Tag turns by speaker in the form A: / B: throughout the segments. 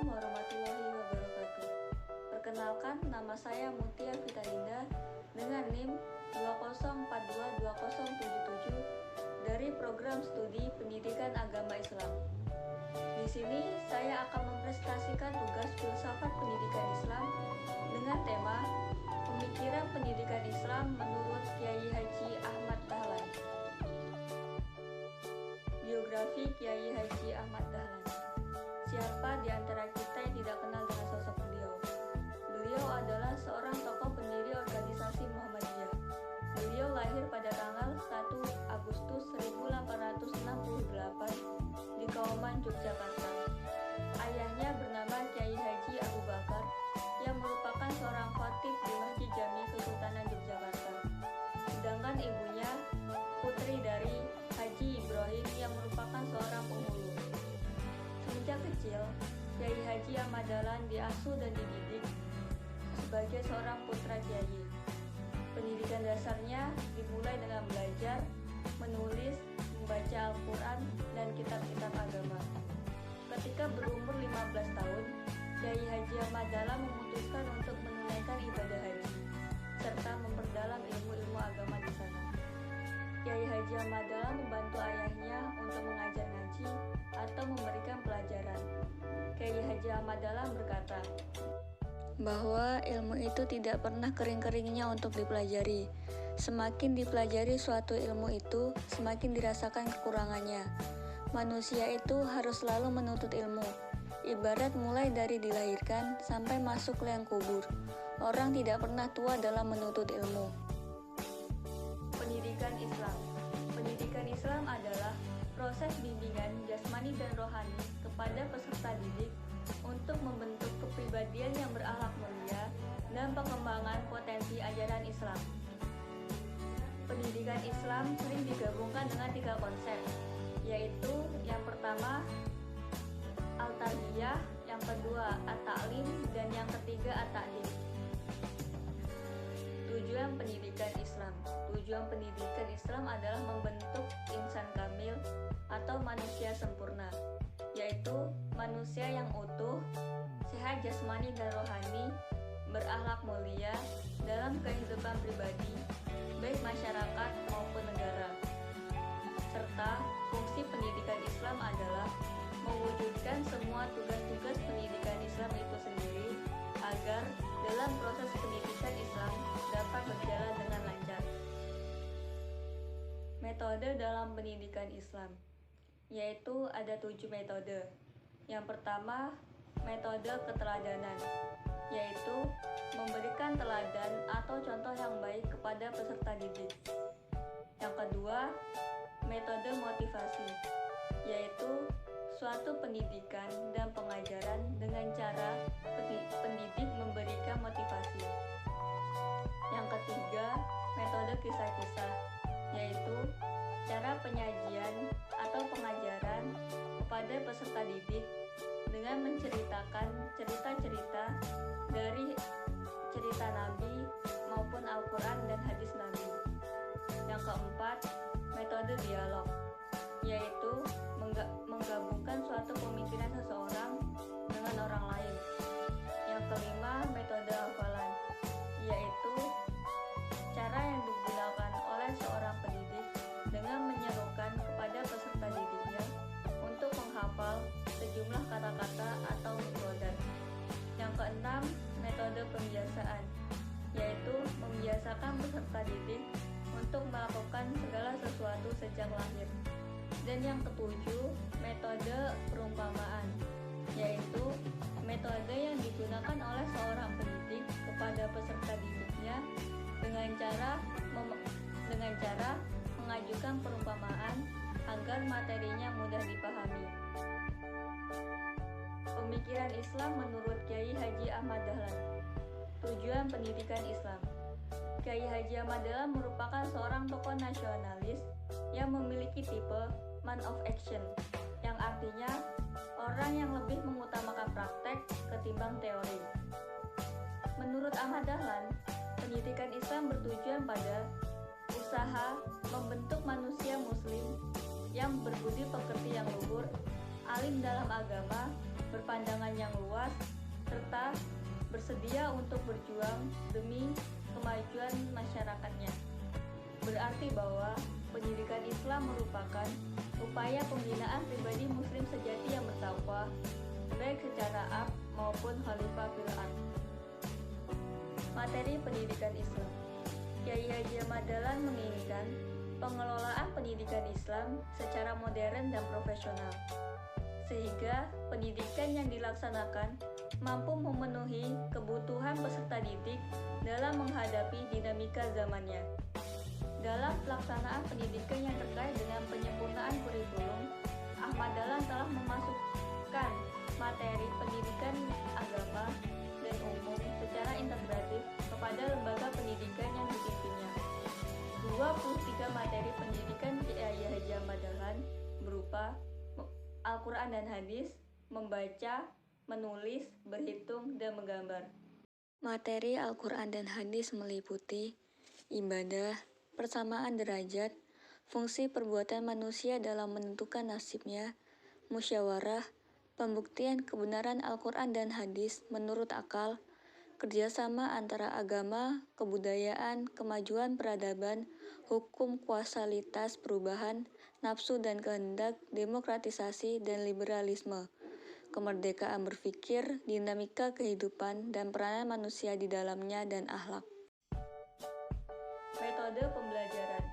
A: warahmatullahi wabarakatuh. Perkenalkan, nama saya Mutia Vitalinda dengan NIM 204220077 dari program studi Pendidikan Agama Islam. Di sini saya akan mempresentasikan tugas filsafat pendidikan Islam dengan tema Pemikiran Pendidikan Islam menurut Kiai Haji Ahmad Dahlan. Biografi Kiai Haji Ahmad Dahlan. Siapa di antara kita yang tidak kenal dengan sosok beliau? Beliau adalah seorang tokoh pendiri organisasi Muhammadiyah. Beliau lahir pada tanggal 1 Agustus 1868 di Kauman, Yogyakarta. Ayahnya bernama Kiai Haji Abu Bakar yang merupakan seorang khatib di Masjid Jami Kesultanan Yogyakarta. Sedangkan ibunya putri dari Haji Ibrahim yang merupakan seorang penghulu. Sejak kecil, Kiai Haji Ahmad Dahlan diasuh dan dididik sebagai seorang putra kiai. Pendidikan dasarnya dimulai dengan belajar, menulis, membaca Al-Quran, dan kitab-kitab agama. Ketika berumur 15 tahun, Kiai Haji Ahmad Dahlan memutuskan untuk menunaikan ibadah haji, serta memperdalam ilmu-ilmu agama di sana. Kiai Haji Ahmad Dahlan membantu ayahnya untuk mengajar ngaji atau memberikan pelajaran. Kiai Haji Ahmad Dahlan berkata bahwa ilmu itu tidak pernah kering-keringnya untuk dipelajari. Semakin dipelajari suatu ilmu itu, semakin dirasakan kekurangannya. Manusia itu harus selalu menuntut ilmu. Ibarat mulai dari dilahirkan sampai masuk liang kubur. Orang tidak pernah tua dalam menuntut ilmu. Pendidikan Islam. Pendidikan Islam adalah proses bimbingan jasmani dan rohani kepada peserta didik untuk membentuk kepribadian yang berakhlak mulia dan pengembangan potensi ajaran Islam. Pendidikan Islam sering digabungkan dengan 3 konsep, yaitu yang pertama Al-Tarbiyah, yang kedua At-Ta'lim, dan yang ketiga At-Ta'lim. Tujuan pendidikan Islam. Tujuan pendidikan Islam adalah membentuk insan kamil atau manusia sempurna, yaitu manusia yang utuh, sehat jasmani dan rohani, berakhlak mulia dalam kehidupan pribadi, baik masyarakat maupun negara. Serta fungsi pendidikan Islam adalah mewujudkan semua tugas-tugas pendidikan Islam itu sendiri agar dalam proses pendidikan Islam dapat berjalan dengan lancar. Metode dalam pendidikan Islam, yaitu ada 7 metode. Yang pertama, metode keteladanan, yaitu memberikan teladan atau contoh yang baik kepada peserta didik. Yang kedua, metode motivasi, yaitu suatu pendidikan dan pengajaran dengan cara pendidik memberikan motivasi. Yang ketiga, metode kisah-kisah, yaitu cara penyajian atau pengajaran kepada peserta didik dengan menceritakan cerita-cerita dari cerita Nabi maupun Al-Quran dan hadis Nabi. Yang keempat, metode dialog, yaitu menggabungkan suatu pemikiran seseorang dengan orang lain. Yang kelima, metode hafalan, yaitu cara yang digunakan oleh seorang pendidik dengan menyerukan kepada peserta didiknya untuk menghafal sejumlah kata-kata atau mufradat. Yang keenam, metode pembiasaan, yaitu membiasakan peserta didik untuk melakukan segala sesuatu sejak lahir. Dan yang ketujuh, metode perumpamaan, yaitu metode yang digunakan oleh seorang pendidik kepada peserta didiknya dengan cara mengajukan perumpamaan agar materinya mudah dipahami. Pemikiran Islam menurut Kiai Haji Ahmad Dahlan. Tujuan pendidikan Islam. Kiai Haji Ahmad Dahlan merupakan seorang tokoh nasionalis yang memiliki tipe man of action, yang artinya orang yang lebih mengutamakan praktek ketimbang teori. Menurut Ahmad Dahlan, pendidikan Islam bertujuan pada usaha membentuk manusia muslim yang berbudi pekerti yang luhur, alim dalam agama, berpandangan yang luas, serta bersedia untuk berjuang demi kemajuan masyarakatnya. Berarti bahwa pendidikan Islam merupakan upaya pembinaan pribadi muslim sejati yang bertakwa, baik secara ab maupun khalifah fil ard. Materi pendidikan Islam. Kyai Haji Ahmad Dahlan menginginkan pengelolaan pendidikan Islam secara modern dan profesional, sehingga pendidikan yang dilaksanakan mampu memenuhi kebutuhan peserta didik dalam menghadapi dinamika zamannya. Dalam pelaksanaan pendidikan yang terkait dengan penyempurnaan kurikulum, Ahmad Dahlan telah memasukkan materi pendidikan agama dan umum secara integratif kepada lembaga pendidikan yang dipimpinnya. 23 materi pendidikan Kyai Haji Ahmad Dahlan berupa Al-Quran dan Hadis, membaca, menulis, berhitung, dan menggambar. Materi Al-Quran dan Hadis meliputi ibadah, persamaan derajat, fungsi perbuatan manusia dalam menentukan nasibnya, musyawarah, pembuktian kebenaran Al-Quran dan Hadis menurut akal, kerjasama antara agama, kebudayaan, kemajuan peradaban, hukum kuasalitas perubahan, nafsu dan kehendak, demokratisasi dan liberalisme, kemerdekaan berpikir, dinamika kehidupan, dan peranan manusia di dalamnya dan akhlak. Metode pembelajaran.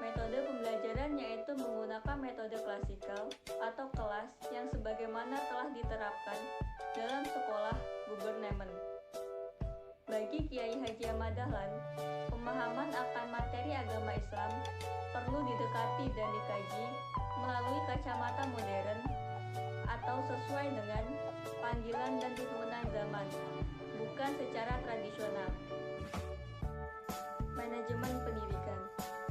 A: Metode pembelajaran yaitu menggunakan metode klasikal atau kelas yang sebagaimana telah diterapkan dalam sekolah Gubernemen. Bagi Kyai Haji Ahmad Dahlan, pemahaman akan materi agama Islam perlu didekati dan dikaji melalui kacamata modern atau sesuai dengan panggilan dan tuntunan zaman, bukan secara tradisional. Manajemen pendidikan.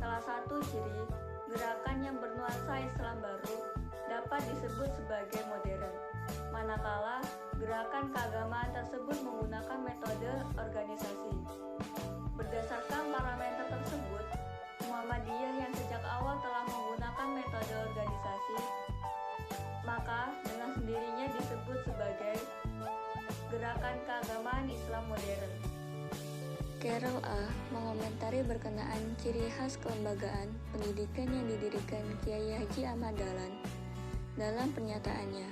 A: Salah satu ciri gerakan yang bernuansa Islam baru dapat disebut sebagai modern, manakala gerakan keagamaan tersebut menggunakan metode organisasi. Berdasarkan parameter tersebut, Muhammadiyah yang sejak awal telah menggunakan metode organisasi, maka dengan sendirinya disebut sebagai gerakan keagamaan Islam modern. Carol A. mengomentari berkenaan ciri khas kelembagaan pendidikan yang didirikan Kyai Haji Ahmad Dahlan dalam pernyataannya.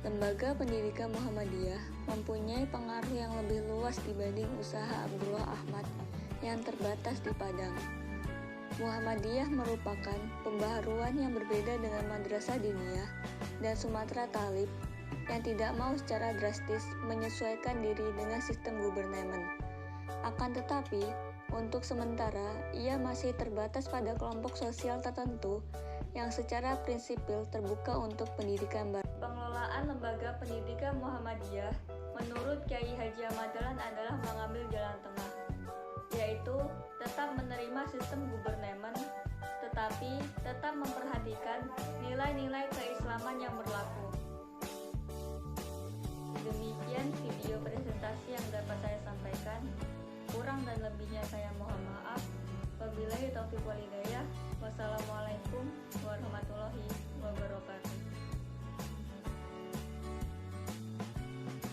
A: Lembaga pendidikan Muhammadiyah mempunyai pengaruh yang lebih luas dibanding usaha Abdullah Ahmad yang terbatas di Padang. Muhammadiyah merupakan pembaharuan yang berbeda dengan Madrasah Diniyah dan Sumatera Talib yang tidak mau secara drastis menyesuaikan diri dengan sistem Gubernemen. Akan tetapi, untuk sementara, ia masih terbatas pada kelompok sosial tertentu yang secara prinsipil terbuka untuk pendidikan baru. Pengelolaan lembaga pendidikan Muhammadiyah menurut Kyai Haji Ahmad Dahlan adalah mengambil jalan tengah, yaitu tetap menerima sistem Gubernemen, tetapi tetap memperhatikan nilai-nilai keislaman yang berlaku. Demikian video presentasi yang dapat saya sampaikan. Kurang dan lebihnya saya mohon maaf. Wabillahi taufiq wal hidayah. Wassalamualaikum warahmatullahi wabarakatuh.